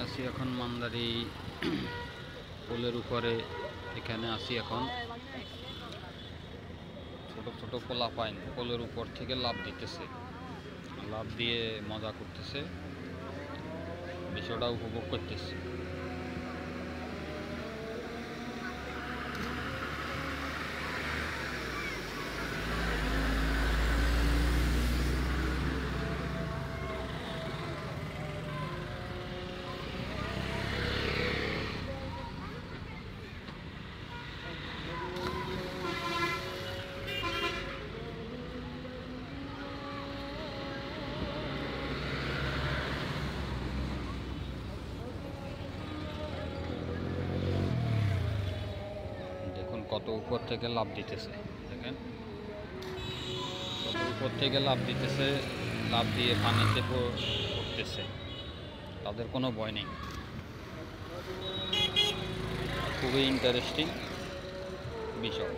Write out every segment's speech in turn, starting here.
আছি এখন মান্দারি পোলের উপরে। এখানে আছি এখন। ছোট ছোট পোলাপাইন পোলের উপর থেকে লাফ দিতেছে, লাফ দিয়ে মজা করতেছে, বিষয়টা উপভোগ করতেছে। দেখুন কত উপর থেকে লাফ দিতেছে, দেখেন কত উপর থেকে লাফ দিতেছে, লাফ দিয়ে পানিতে পড়তেছে, তাদের কোনো ভয় নেই। খুবই ইন্টারেস্টিং বিষয়।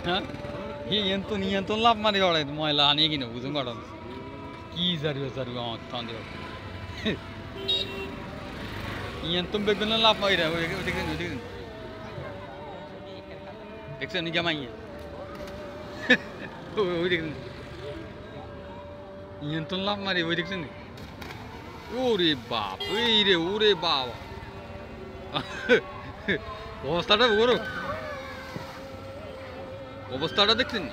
হ্যাঁ নিয়ন্ত্রণ লাভ মারি ওড়াই ময়লা আনিয়ে কিনে বুঝুন ঘটনা কি সারবে আমার থান দিয়ে নিয়ন্ত্রণ বেগুন লাভ মারি দেখছেন দেখছেন নিজে মাইয়ে ওই দেখছেন নিয়ন্ত্রণ লাভ মারি ওই দেখছেন। ওরে বাপ ওরে বাবা অবস্থাটা বড়, অবস্থাটা দেখছেন।